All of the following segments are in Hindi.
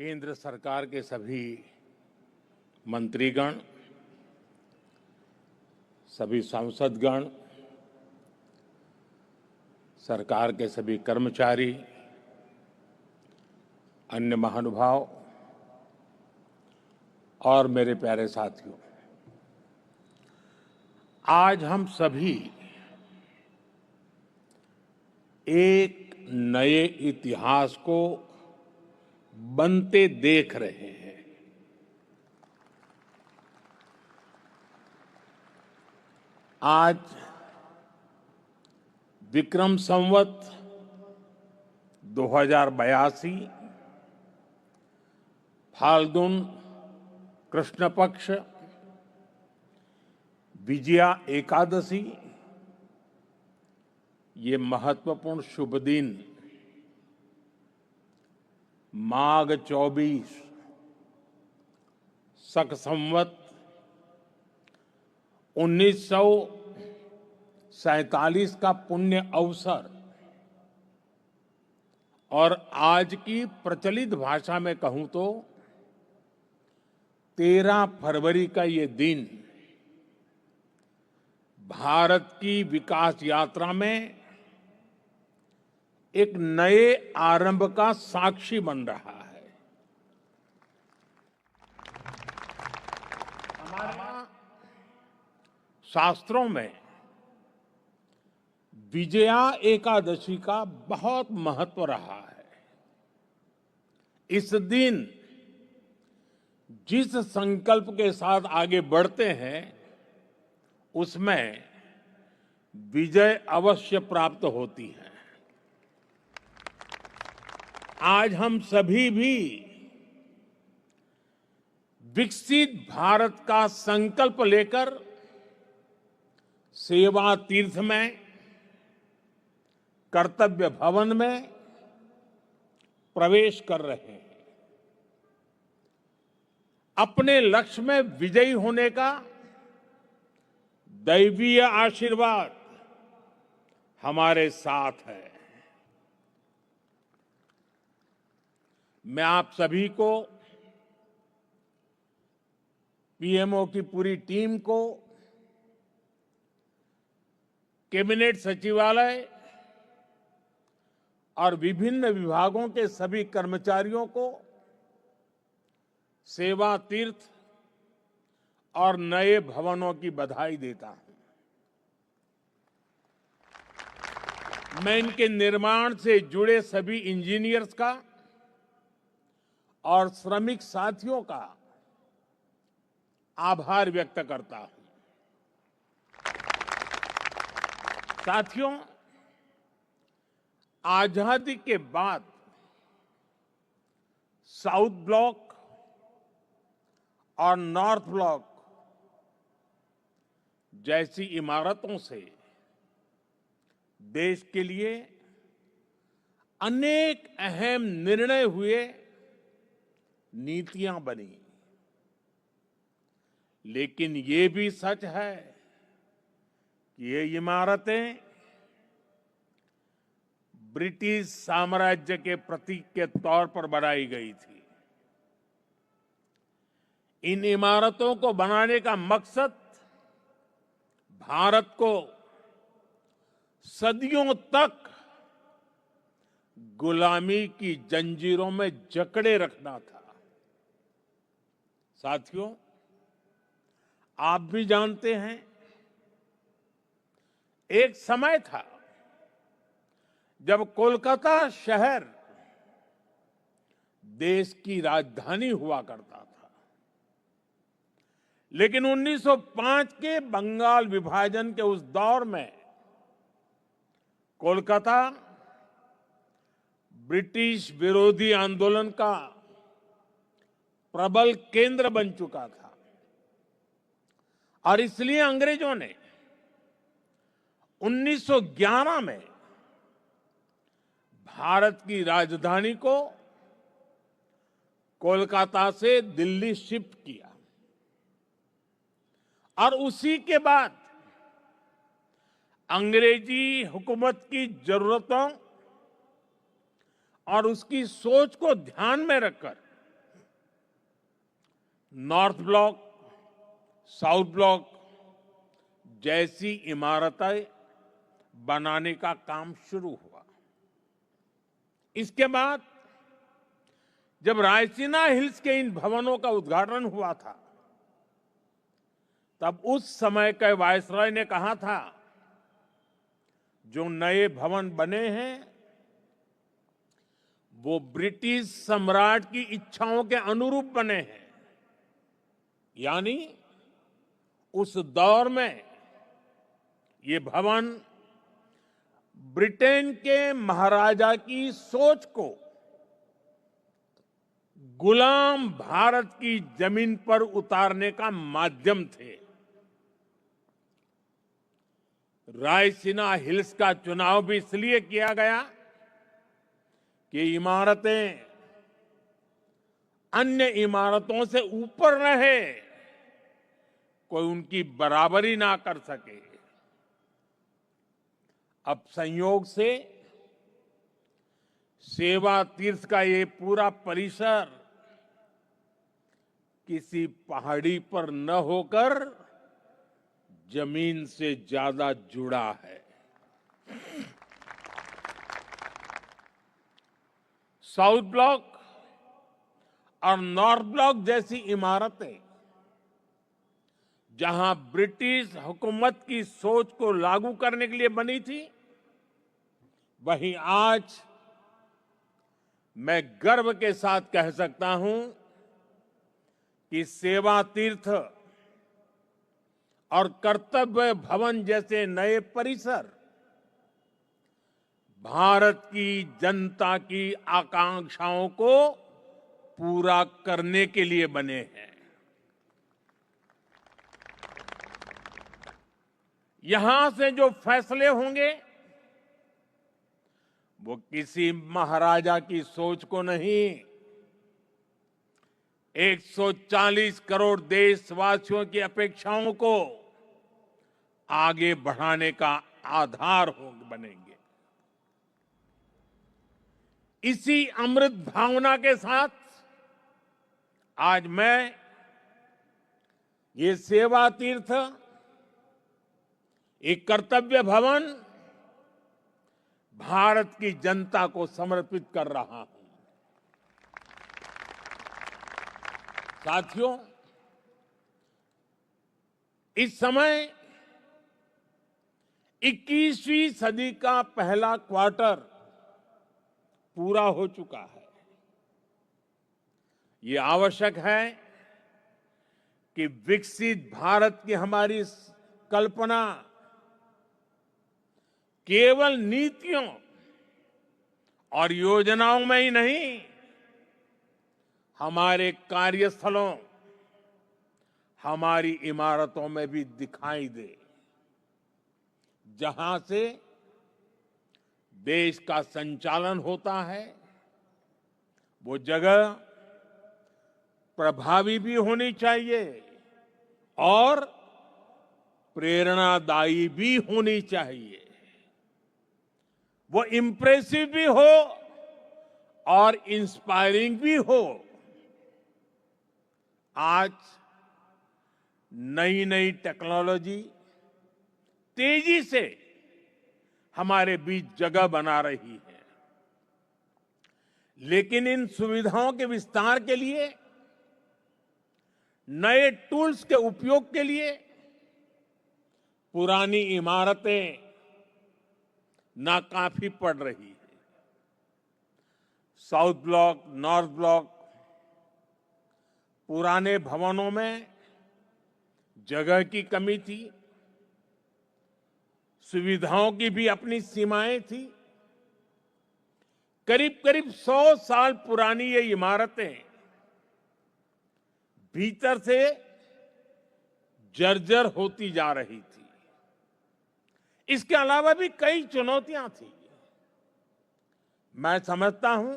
केंद्र सरकार के सभी मंत्रीगण, सभी सांसदगण, सरकार के सभी कर्मचारी, अन्य महानुभाव और मेरे प्यारे साथियों, आज हम सभी एक नए इतिहास को बनते देख रहे हैं। आज विक्रम संवत 2082 फाल्गुन कृष्ण पक्ष विजया एकादशी, ये महत्वपूर्ण शुभ दिन माघ 24 शक संवत 1947 का पुण्य अवसर और आज की प्रचलित भाषा में कहूं तो 13 फरवरी का ये दिन भारत की विकास यात्रा में एक नए आरंभ का साक्षी बन रहा है। हमारे यहां शास्त्रों में विजया एकादशी का बहुत महत्व रहा है। इस दिन जिस संकल्प के साथ आगे बढ़ते हैं उसमें विजय अवश्य प्राप्त होती है। आज हम सभी भी विकसित भारत का संकल्प लेकर सेवा तीर्थ में, कर्तव्य भवन में प्रवेश कर रहे हैं। अपने लक्ष्य में विजयी होने का दैवीय आशीर्वाद हमारे साथ है। मैं आप सभी को, पीएमओ की पूरी टीम को, कैबिनेट सचिवालय और विभिन्न विभागों के सभी कर्मचारियों को सेवा तीर्थ और नए भवनों की बधाई देता हूं। मैं इनके निर्माण से जुड़े सभी इंजीनियर्स का और श्रमिक साथियों का आभार व्यक्त करता हूं। साथियों, आजादी के बाद साउथ ब्लॉक और नॉर्थ ब्लॉक जैसी इमारतों से देश के लिए अनेक अहम निर्णय हुए, नीतियां बनी। लेकिन ये भी सच है कि ये इमारतें ब्रिटिश साम्राज्य के प्रतीक के तौर पर बनाई गई थी। इन इमारतों को बनाने का मकसद भारत को सदियों तक गुलामी की जंजीरों में जकड़े रखना था। साथियों, आप भी जानते हैं, एक समय था जब कोलकाता शहर देश की राजधानी हुआ करता था। लेकिन 1905 के बंगाल विभाजन के उस दौर में कोलकाता ब्रिटिश विरोधी आंदोलन का प्रबल केंद्र बन चुका था और इसलिए अंग्रेजों ने 1911 में भारत की राजधानी को कोलकाता से दिल्ली शिफ्ट किया और उसी के बाद अंग्रेजी हुकूमत की जरूरतों और उसकी सोच को ध्यान में रखकर नॉर्थ ब्लॉक, साउथ ब्लॉक जैसी इमारतें बनाने का काम शुरू हुआ। इसके बाद जब रायसीना हिल्स के इन भवनों का उद्घाटन हुआ था, तब उस समय के वायसरॉय ने कहा था, जो नए भवन बने हैं वो ब्रिटिश सम्राट की इच्छाओं के अनुरूप बने हैं। यानी उस दौर में ये भवन ब्रिटेन के महाराजा की सोच को गुलाम भारत की जमीन पर उतारने का माध्यम थे। रायसीना हिल्स का चुनाव भी इसलिए किया गया कि इमारतें अन्य इमारतों से ऊपर रहे, कोई उनकी बराबरी ना कर सके। अब संयोग से सेवा तीर्थ का ये पूरा परिसर किसी पहाड़ी पर न होकर जमीन से ज्यादा जुड़ा है। साउथ ब्लॉक और नॉर्थ ब्लॉक जैसी इमारतें जहां ब्रिटिश हुकूमत की सोच को लागू करने के लिए बनी थी, वहीं आज मैं गर्व के साथ कह सकता हूं कि सेवा तीर्थ और कर्तव्य भवन जैसे नए परिसर भारत की जनता की आकांक्षाओं को पूरा करने के लिए बने हैं। यहां से जो फैसले होंगे वो किसी महाराजा की सोच को नहीं, 140 करोड़ देशवासियों की अपेक्षाओं को आगे बढ़ाने का आधार बनेंगे। इसी अमृत भावना के साथ आज मैं ये सेवा तीर्थ, एक कर्तव्य भवन भारत की जनता को समर्पित कर रहा हूं। साथियों, इस समय 21वीं सदी का पहला क्वार्टर पूरा हो चुका है। ये आवश्यक है कि विकसित भारत की हमारी कल्पना केवल नीतियों और योजनाओं में ही नहीं, हमारे कार्यस्थलों, हमारी इमारतों में भी दिखाई दे, जहां से देश का संचालन होता है वो जगह प्रभावी भी होनी चाहिए और प्रेरणादायी भी होनी चाहिए। वो इम्प्रेसिव भी हो और इंस्पायरिंग भी हो। आज नई नई टेक्नोलॉजी तेजी से हमारे बीच जगह बना रही है, लेकिन इन सुविधाओं के विस्तार के लिए, नए टूल्स के उपयोग के लिए पुरानी इमारतें नाकाफी पड़ रही है। साउथ ब्लॉक, नॉर्थ ब्लॉक, पुराने भवनों में जगह की कमी थी, सुविधाओं की भी अपनी सीमाएं थी। करीब करीब 100 साल पुरानी ये इमारतें भीतर से जर्जर होती जा रही थी। इसके अलावा भी कई चुनौतियां थी। मैं समझता हूं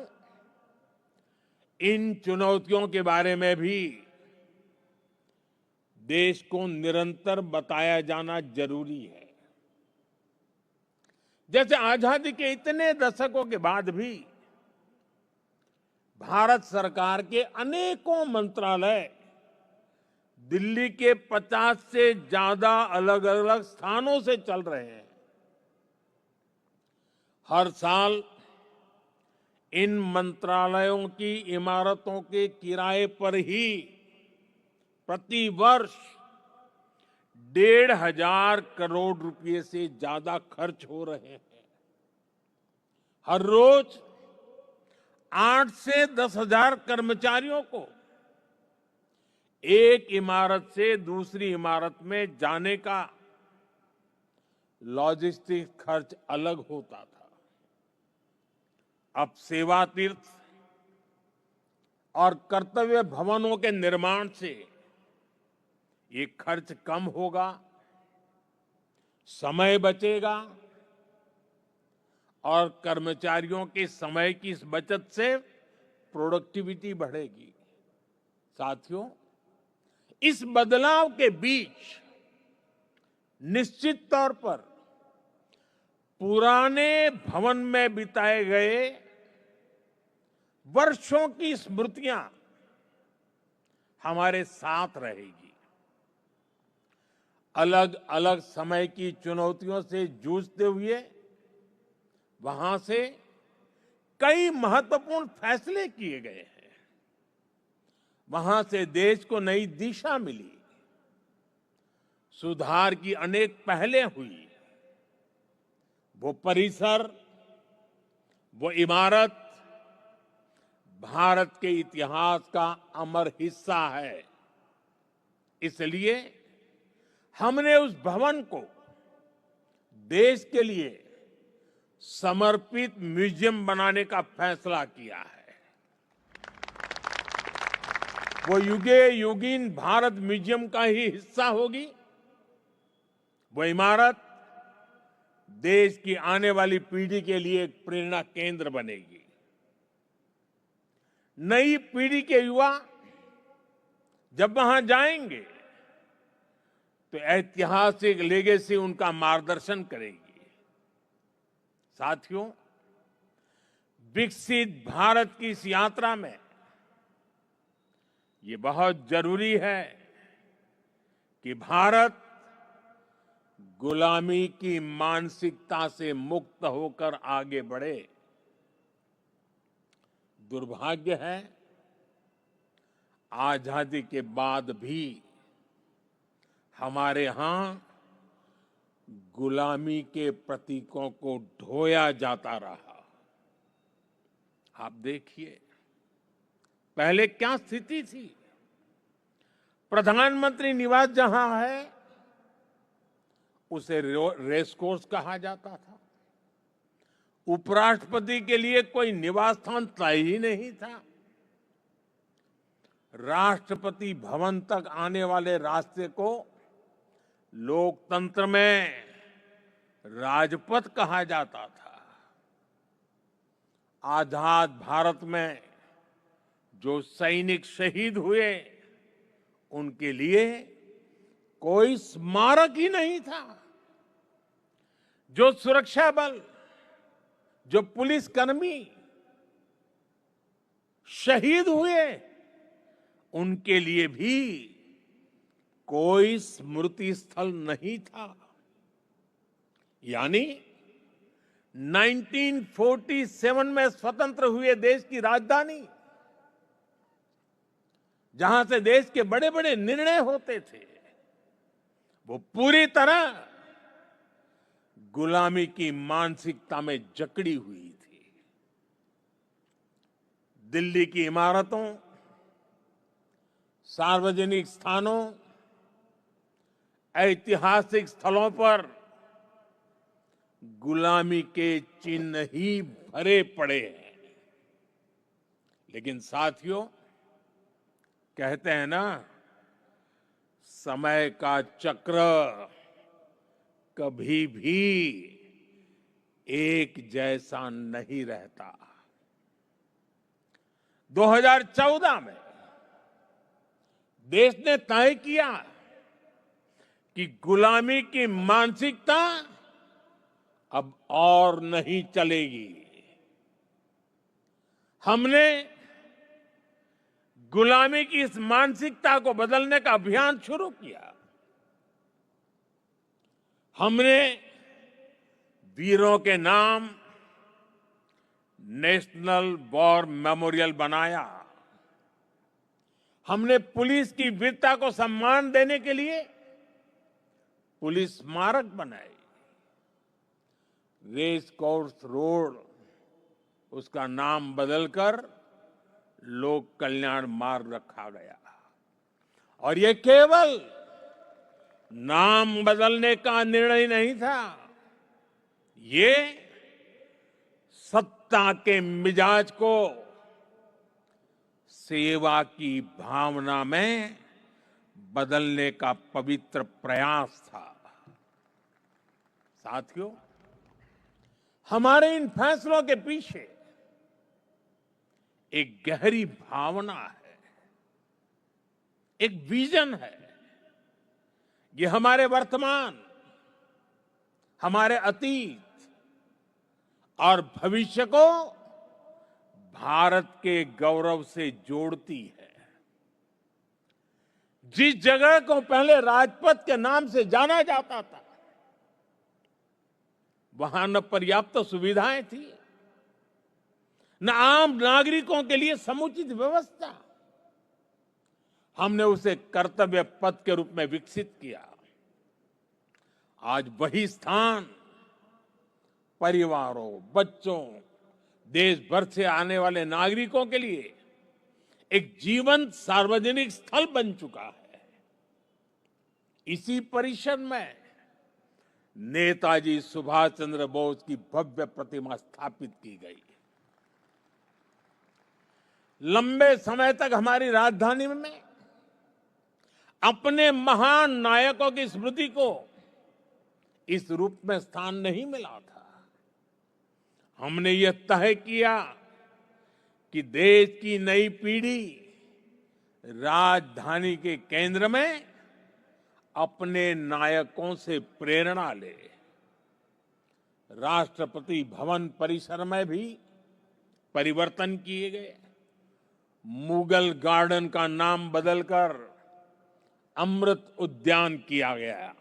इन चुनौतियों के बारे में भी देश को निरंतर बताया जाना जरूरी है। जैसे आजादी के इतने दशकों के बाद भी भारत सरकार के अनेकों मंत्रालय दिल्ली के 50 से ज्यादा अलग अलग स्थानों से चल रहे हैं। हर साल इन मंत्रालयों की इमारतों के किराए पर ही प्रति वर्ष 1,500 करोड़ रुपए से ज्यादा खर्च हो रहे हैं। हर रोज 8 से 10,000 कर्मचारियों को एक इमारत से दूसरी इमारत में जाने का लॉजिस्टिक खर्च अलग होता था। अब सेवा तीर्थ और कर्तव्य भवनों के निर्माण से ये खर्च कम होगा, समय बचेगा और कर्मचारियों के समय की इस बचत से प्रोडक्टिविटी बढ़ेगी। साथियों, इस बदलाव के बीच निश्चित तौर पर पुराने भवन में बिताए गए वर्षों की स्मृतियां हमारे साथ रहेगी। अलग अलग समय की चुनौतियों से जूझते हुए वहां से कई महत्वपूर्ण फैसले किए गए हैं। वहां से देश को नई दिशा मिली, सुधार की अनेक पहलें हुई। वो परिसर, वो इमारत भारत के इतिहास का अमर हिस्सा है। इसलिए हमने उस भवन को देश के लिए समर्पित म्यूजियम बनाने का फैसला किया है। वो युगे युगीन भारत म्यूजियम का ही हिस्सा होगी। वो इमारत देश की आने वाली पीढ़ी के लिए एक प्रेरणा केंद्र बनेगी। नई पीढ़ी के युवा जब वहां जाएंगे तो ऐतिहासिक लेगेसी उनका मार्गदर्शन करेगी। साथियों, विकसित भारत की इस यात्रा में ये बहुत जरूरी है कि भारत गुलामी की मानसिकता से मुक्त होकर आगे बढ़े। दुर्भाग्य है, आजादी के बाद भी हमारे यहां गुलामी के प्रतीकों को ढोया जाता रहा। आप देखिए, पहले क्या स्थिति थी। प्रधानमंत्री निवास जहां है उसे रेस कोर्स कहा जाता था। उपराष्ट्रपति के लिए कोई निवास स्थान तय ही नहीं था। राष्ट्रपति भवन तक आने वाले रास्ते को लोकतंत्र में राजपथ कहा जाता था। आजाद भारत में जो सैनिक शहीद हुए उनके लिए कोई स्मारक ही नहीं था। जो सुरक्षा बल, जो पुलिसकर्मी शहीद हुए उनके लिए भी कोई स्मृति स्थल नहीं था। यानी 1947 में स्वतंत्र हुए देश की राजधानी, जहां से देश के बड़े बड़े निर्णय होते थे, वो पूरी तरह गुलामी की मानसिकता में जकड़ी हुई थी। दिल्ली की इमारतों, सार्वजनिक स्थानों, ऐतिहासिक स्थलों पर गुलामी के चिन्ह ही भरे पड़े हैं। लेकिन साथियों, कहते हैं ना, समय का चक्र कभी भी एक जैसा नहीं रहता। 2014 में देश ने तय किया कि गुलामी की मानसिकता अब और नहीं चलेगी। हमने गुलामी की इस मानसिकता को बदलने का अभियान शुरू किया। हमने वीरों के नाम नेशनल वॉर मेमोरियल बनाया। हमने पुलिस की वीरता को सम्मान देने के लिए पुलिस स्मारक बनाए। रेस कोर्स रोड उसका नाम बदलकर लोक कल्याण मार्ग रखा गया। और ये केवल नाम बदलने का निर्णय नहीं था, ये सत्ता के मिजाज को सेवा की भावना में बदलने का पवित्र प्रयास था। साथियों, हमारे इन फैसलों के पीछे एक गहरी भावना है, एक विजन है। ये हमारे वर्तमान, हमारे अतीत और भविष्य को भारत के गौरव से जोड़ती है। जिस जगह को पहले राजपथ के नाम से जाना जाता था, वहां न पर्याप्त सुविधाएं थी, न आम नागरिकों के लिए समुचित व्यवस्था। हमने उसे कर्तव्य पथ के रूप में विकसित किया। आज वही स्थान परिवारों, बच्चों, देश भर से आने वाले नागरिकों के लिए एक जीवंत सार्वजनिक स्थल बन चुका है। इसी परिसर में नेताजी सुभाष चंद्र बोस की भव्य प्रतिमा स्थापित की गई। लंबे समय तक हमारी राजधानी में अपने महान नायकों की स्मृति को इस रूप में स्थान नहीं मिला था। हमने यह तय किया कि देश की नई पीढ़ी राजधानी के केंद्र में अपने नायकों से प्रेरणा ले। राष्ट्रपति भवन परिसर में भी परिवर्तन किए गए। मुगल गार्डन का नाम बदलकर अमृत उद्यान किया गया।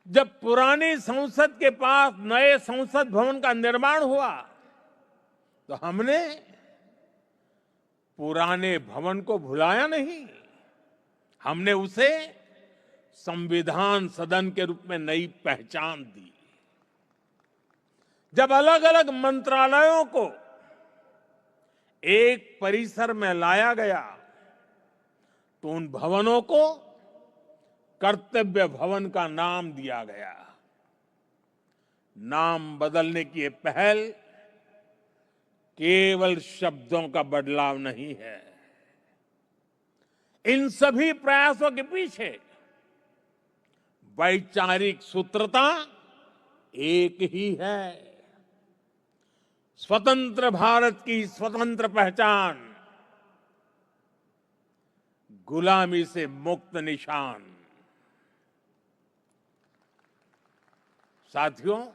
जब पुरानी संसद के पास नए संसद भवन का निर्माण हुआ, तो हमने पुराने भवन को भुलाया नहीं। हमने उसे संविधान सदन के रूप में नई पहचान दी। जब अलग अलग मंत्रालयों को एक परिसर में लाया गया, तो उन भवनों को कर्तव्य भवन का नाम दिया गया। नाम बदलने की ये पहल केवल शब्दों का बदलाव नहीं है। इन सभी प्रयासों के पीछे वैचारिक सूत्रता एक ही है। स्वतंत्र भारत की स्वतंत्र पहचान, गुलामी से मुक्त निशान। साथियों,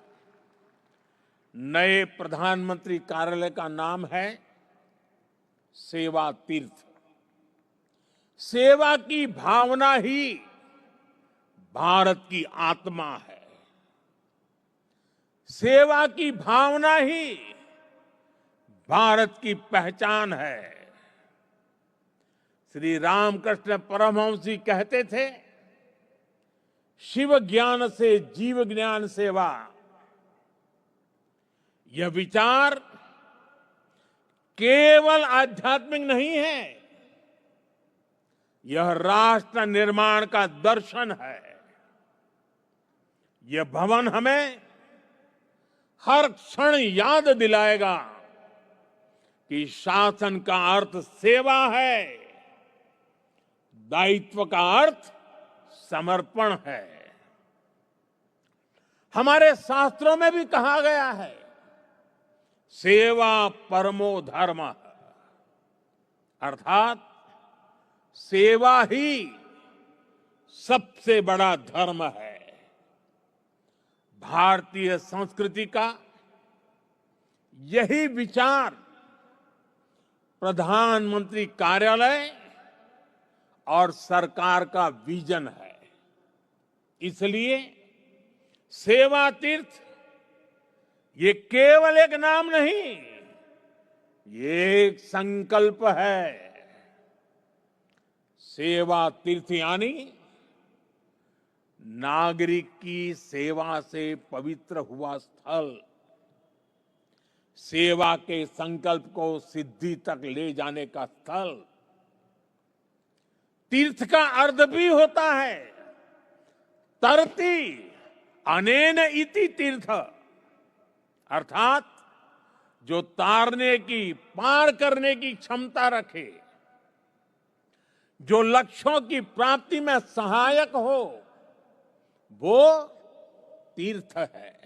नए प्रधानमंत्री कार्यालय का नाम है सेवा तीर्थ। सेवा की भावना ही भारत की आत्मा है। सेवा की भावना ही भारत की पहचान है। श्री रामकृष्ण परमहंस जी कहते थे, शिव ज्ञान से जीव ज्ञान सेवा। यह विचार केवल आध्यात्मिक नहीं है, यह राष्ट्र निर्माण का दर्शन है। यह भवन हमें हर क्षण याद दिलाएगा कि शासन का अर्थ सेवा है, दायित्व का अर्थ समर्पण है। हमारे शास्त्रों में भी कहा गया है, सेवा परमो धर्म, अर्थात सेवा ही सबसे बड़ा धर्म है। भारतीय संस्कृति का यही विचार प्रधानमंत्री कार्यालय और सरकार का विजन है। इसलिए सेवा तीर्थ ये केवल एक नाम नहीं, ये एक संकल्प है। सेवा तीर्थ यानी नागरिक की सेवा से पवित्र हुआ स्थल, सेवा के संकल्प को सिद्धि तक ले जाने का स्थल। तीर्थ का अर्थ भी होता है तरति अनेन इति तीर्थ, अर्थात जो तारने की, पार करने की क्षमता रखे, जो लक्ष्यों की प्राप्ति में सहायक हो, वो तीर्थ है।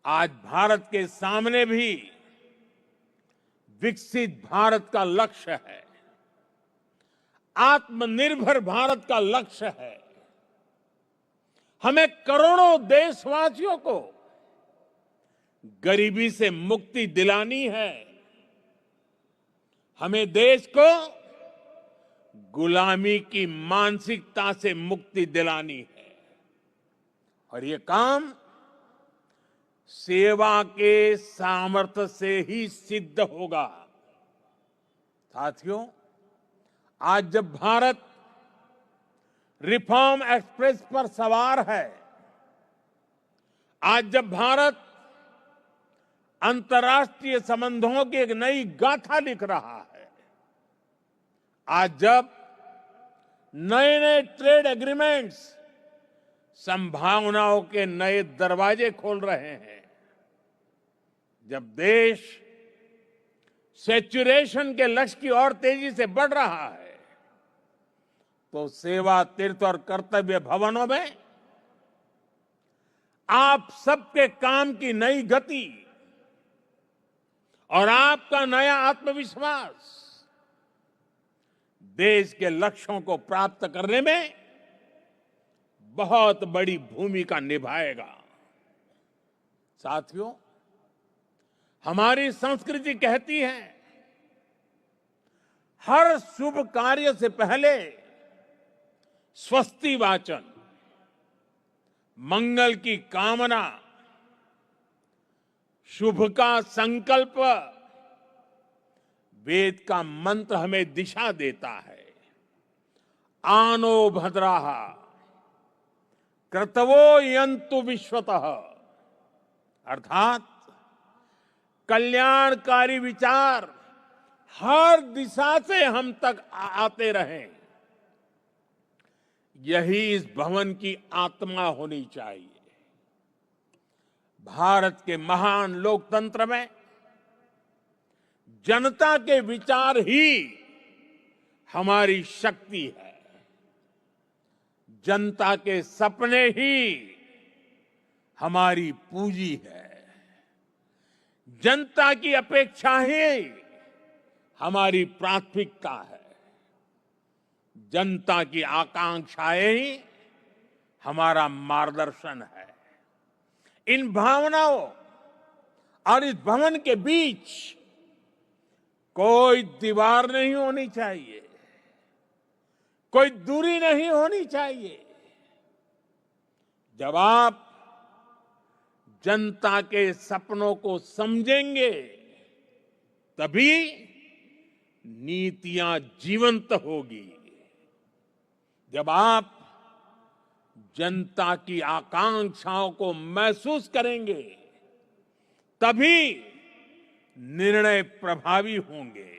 आज भारत के सामने भी विकसित भारत का लक्ष्य है, आत्मनिर्भर भारत का लक्ष्य है। हमें करोड़ों देशवासियों को गरीबी से मुक्ति दिलानी है। हमें देश को गुलामी की मानसिकता से मुक्ति दिलानी है, और ये काम सेवा के सामर्थ्य से ही सिद्ध होगा। साथियों, आज जब भारत रिफॉर्म एक्सप्रेस पर सवार है, आज जब भारत अंतर्राष्ट्रीय संबंधों की एक नई गाथा लिख रहा है, आज जब नए नए ट्रेड एग्रीमेंट्स संभावनाओं के नए दरवाजे खोल रहे हैं, जब देश सैचुरेशन के लक्ष्य की ओर तेजी से बढ़ रहा है, तो सेवा तीर्थ और कर्तव्य भवनों में आप सबके काम की नई गति और आपका नया आत्मविश्वास देश के लक्ष्यों को प्राप्त करने में बहुत बड़ी भूमिका निभाएगा। साथियों, हमारी संस्कृति कहती है, हर शुभ कार्य से पहले स्वस्ति वाचन, मंगल की कामना, शुभ का संकल्प, वेद का मंत्र हमें दिशा देता है। आनो भद्राः क्रतवो यन्तु विश्वतः, अर्थात कल्याणकारी विचार हर दिशा से हम तक आते रहें, यही इस भवन की आत्मा होनी चाहिए। भारत के महान लोकतंत्र में जनता के विचार ही हमारी शक्ति है, जनता के सपने ही हमारी पूंजी है, जनता की अपेक्षाएं हमारी प्राथमिकता है, जनता की आकांक्षाएं ही हमारा मार्गदर्शन है। इन भावनाओं और इस भवन के बीच कोई दीवार नहीं होनी चाहिए, कोई दूरी नहीं होनी चाहिए। जब आप जनता के सपनों को समझेंगे, तभी नीतियां जीवंत होगी। जब आप जनता की आकांक्षाओं को महसूस करेंगे, तभी निर्णय प्रभावी होंगे।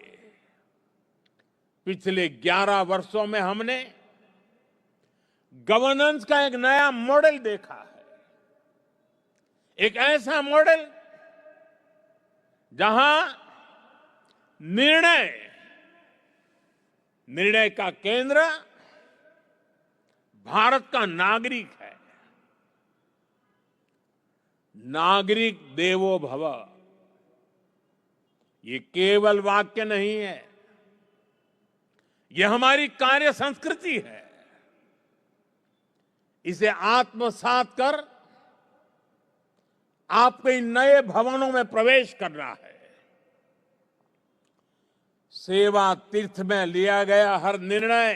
पिछले 11 वर्षों में हमने गवर्नेंस का एक नया मॉडल देखा है, एक ऐसा मॉडल जहां निर्णय का केंद्र भारत का नागरिक है। नागरिक देवो भव, ये केवल वाक्य नहीं है, ये हमारी कार्य संस्कृति है। इसे आत्मसात कर आपको इन नए भवनों में प्रवेश करना है। सेवा तीर्थ में लिया गया हर निर्णय,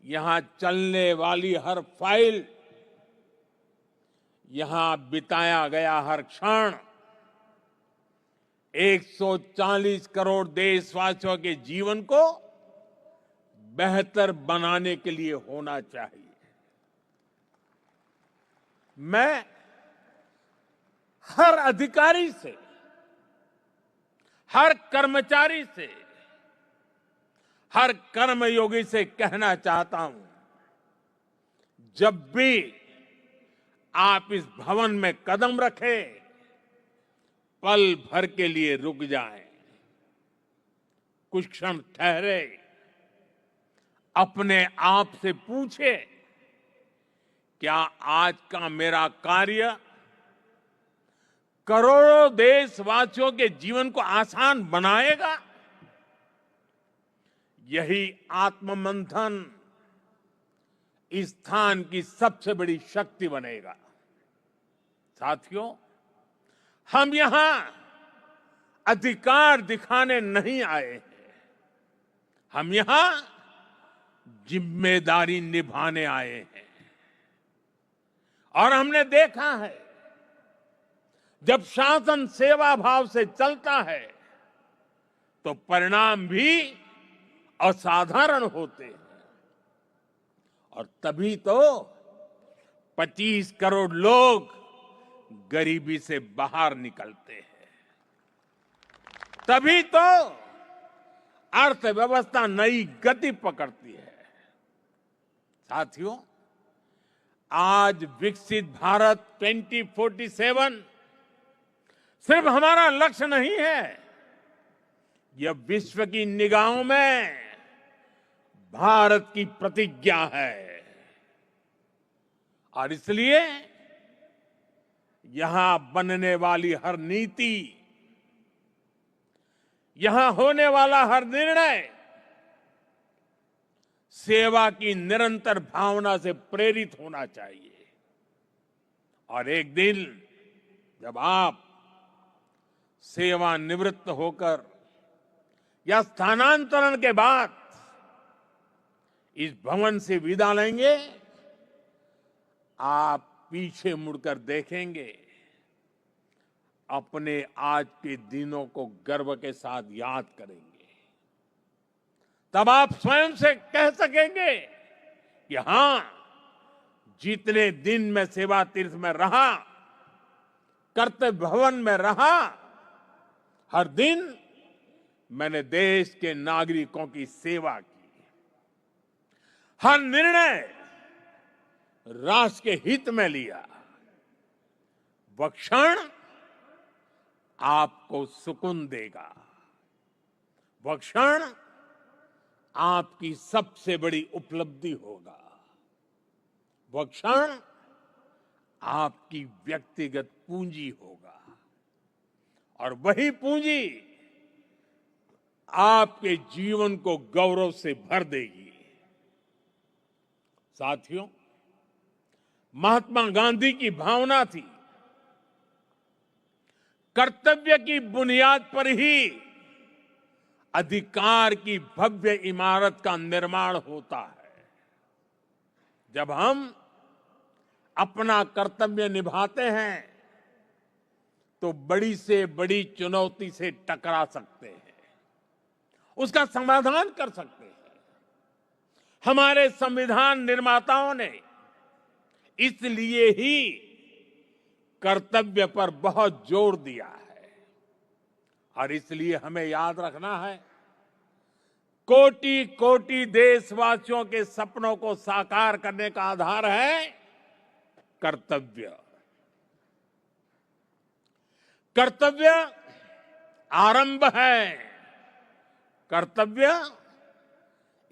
यहां चलने वाली हर फाइल, यहां बिताया गया हर क्षण 140 करोड़ देशवासियों के जीवन को बेहतर बनाने के लिए होना चाहिए। मैं हर अधिकारी से, हर कर्मचारी से, हर कर्मयोगी से कहना चाहता हूं, जब भी आप इस भवन में कदम रखें, पल भर के लिए रुक जाएं, कुछ क्षण ठहरे, अपने आप से पूछे, क्या आज का मेरा कार्य करोड़ों देशवासियों के जीवन को आसान बनाएगा? यही आत्ममंथन इस स्थान की सबसे बड़ी शक्ति बनेगा। साथियों, हम यहां अधिकार दिखाने नहीं आए हैं, हम यहां जिम्मेदारी निभाने आए हैं। और हमने देखा है, जब शासन सेवा भाव से चलता है तो परिणाम भी असाधारण होते हैं। और तभी तो 25 करोड़ लोग गरीबी से बाहर निकलते हैं, तभी तो अर्थव्यवस्था नई गति पकड़ती है। साथियों, आज विकसित भारत 2047 सिर्फ हमारा लक्ष्य नहीं है, यह विश्व की निगाहों में भारत की प्रतिज्ञा है। और इसलिए यहां बनने वाली हर नीति, यहां होने वाला हर निर्णय सेवा की निरंतर भावना से प्रेरित होना चाहिए। और एक दिन जब आप सेवानिवृत्त होकर या स्थानांतरण के बाद इस भवन से विदा लेंगे, आप पीछे मुड़कर देखेंगे, अपने आज के दिनों को गर्व के साथ याद करेंगे। तब आप स्वयं से कह सकेंगे कि हां, जितने दिन मैं सेवा तीर्थ में रहा, कर्तव्य भवन में रहा, हर दिन मैंने देश के नागरिकों की सेवा की, हर निर्णय राष्ट्र के हित में लिया। वह क्षण आपको सुकून देगा, वह क्षण आपकी सबसे बड़ी उपलब्धि होगा, वह क्षण आपकी व्यक्तिगत पूंजी होगा। और वही पूंजी आपके जीवन को गौरव से भर देगी। साथियों, महात्मा गांधी की भावना थी, कर्तव्य की बुनियाद पर ही अधिकार की भव्य इमारत का निर्माण होता है। जब हम अपना कर्तव्य निभाते हैं तो बड़ी से बड़ी चुनौती से टकरा सकते हैं, उसका समाधान कर सकते हैं। हमारे संविधान निर्माताओं ने इसलिए ही कर्तव्य पर बहुत जोर दिया है। और इसलिए हमें याद रखना है, कोटि कोटि देशवासियों के सपनों को साकार करने का आधार है कर्तव्य। कर्तव्य आरंभ है, कर्तव्य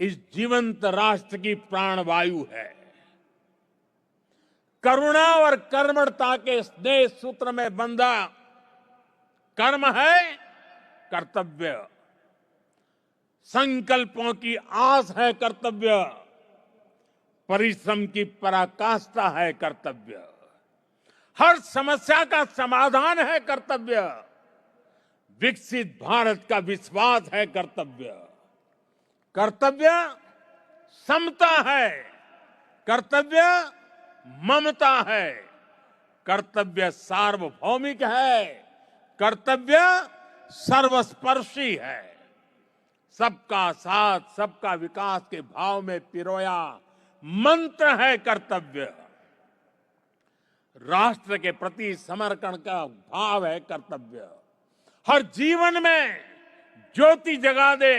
इस जीवंत राष्ट्र की प्राणवायु है। करुणा और कर्मठता के स्नेह सूत्र में बंधा कर्म है कर्तव्य, संकल्पों की आस है कर्तव्य, परिश्रम की पराकाष्ठा है कर्तव्य, हर समस्या का समाधान है कर्तव्य, विकसित भारत का विश्वास है कर्तव्य। कर्तव्य समता है, कर्तव्य ममता है, कर्तव्य सार्वभौमिक है, कर्तव्य सर्वस्पर्शी है। सबका साथ, सबका विकास के भाव में पिरोया मंत्र है कर्तव्य। राष्ट्र के प्रति समर्पण का भाव है कर्तव्य। हर जीवन में ज्योति जगा दे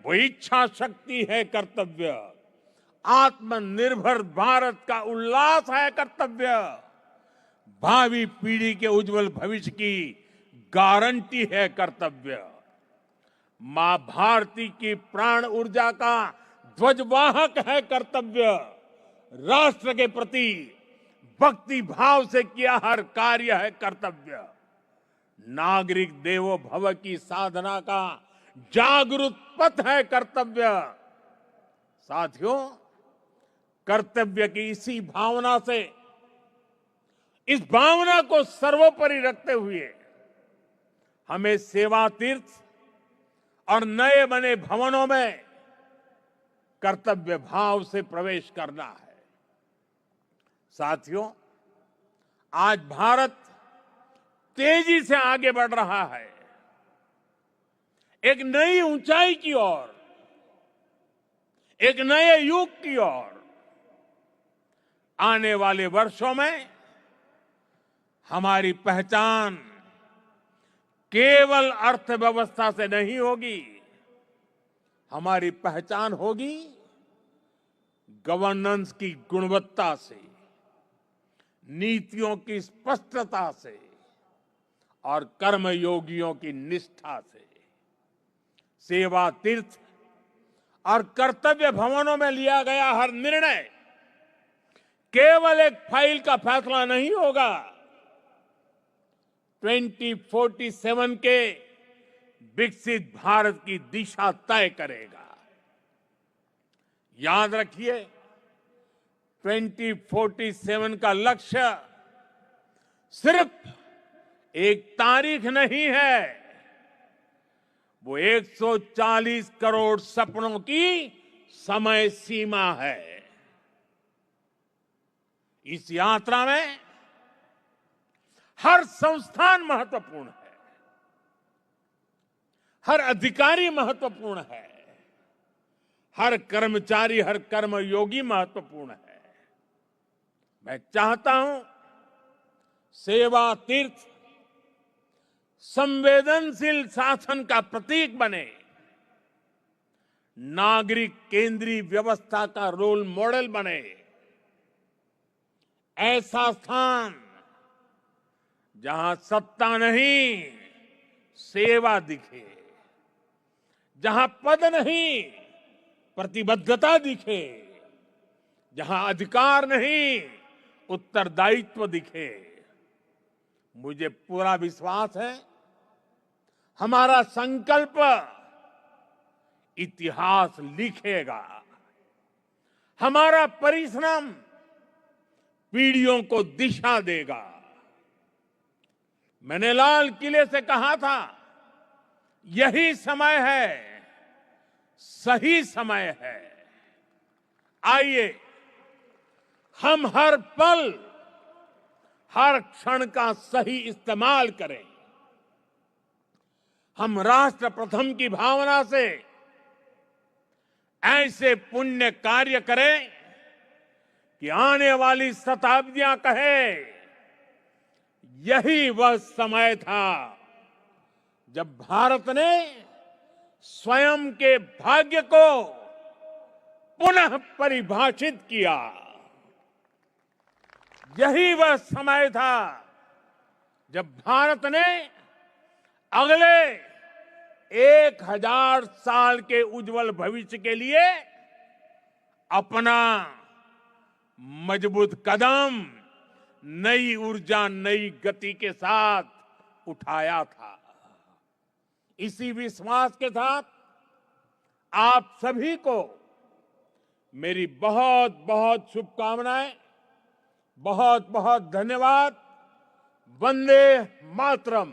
वो इच्छा शक्ति है कर्तव्य। आत्मनिर्भर भारत का उल्लास है कर्तव्य। भावी पीढ़ी के उज्जवल भविष्य की गारंटी है कर्तव्य। मां भारती की प्राण ऊर्जा का ध्वजवाहक है कर्तव्य। राष्ट्र के प्रति भक्ति भाव से किया हर कार्य है कर्तव्य। नागरिक देवो भव की साधना का जागरूक पथ है कर्तव्य। साथियों, कर्तव्य की इसी भावना से, इस भावना को सर्वोपरि रखते हुए हमें सेवा तीर्थ और नए बने भवनों में कर्तव्य भाव से प्रवेश करना है। साथियों, आज भारत तेजी से आगे बढ़ रहा है, एक नई ऊंचाई की ओर, एक नए युग की ओर। आने वाले वर्षों में हमारी पहचान केवल अर्थव्यवस्था से नहीं होगी, हमारी पहचान होगी गवर्नेंस की गुणवत्ता से, नीतियों की स्पष्टता से और कर्मयोगियों की निष्ठा से। सेवा तीर्थ और कर्तव्य भवनों में लिया गया हर निर्णय केवल एक फाइल का फैसला नहीं होगा, 2047 के विकसित भारत की दिशा तय करेगा। याद रखिए, 2047 का लक्ष्य सिर्फ एक तारीख नहीं है, वो 140 करोड़ सपनों की समय सीमा है। इस यात्रा में हर संस्थान महत्वपूर्ण है, हर अधिकारी महत्वपूर्ण है, हर कर्मचारी, हर कर्मयोगी महत्वपूर्ण है। मैं चाहता हूं सेवा तीर्थ संवेदनशील शासन का प्रतीक बने, नागरिक केंद्रीय व्यवस्था का रोल मॉडल बने। ऐसा स्थान जहां सत्ता नहीं, सेवा दिखे, जहां पद नहीं, प्रतिबद्धता दिखे, जहां अधिकार नहीं, उत्तरदायित्व दिखे। मुझे पूरा विश्वास है हमारा संकल्प इतिहास लिखेगा, हमारा परिश्रम पीढ़ियों को दिशा देगा। मैंने लाल किले से कहा था, यही समय है, सही समय है। आइए हम हर पल, हर क्षण का सही इस्तेमाल करें। हम राष्ट्र प्रथम की भावना से ऐसे पुण्य कार्य करें कि आने वाली शताब्दियां कहे, यही वह समय था जब भारत ने स्वयं के भाग्य को पुनः परिभाषित किया। यही वह समय था जब भारत ने अगले 1000 साल के उज्जवल भविष्य के लिए अपना मजबूत कदम नई ऊर्जा, नई गति के साथ उठाया था। इसी विश्वास के साथ आप सभी को मेरी बहुत बहुत शुभकामनाएं, बहुत बहुत धन्यवाद। वंदे मातरम।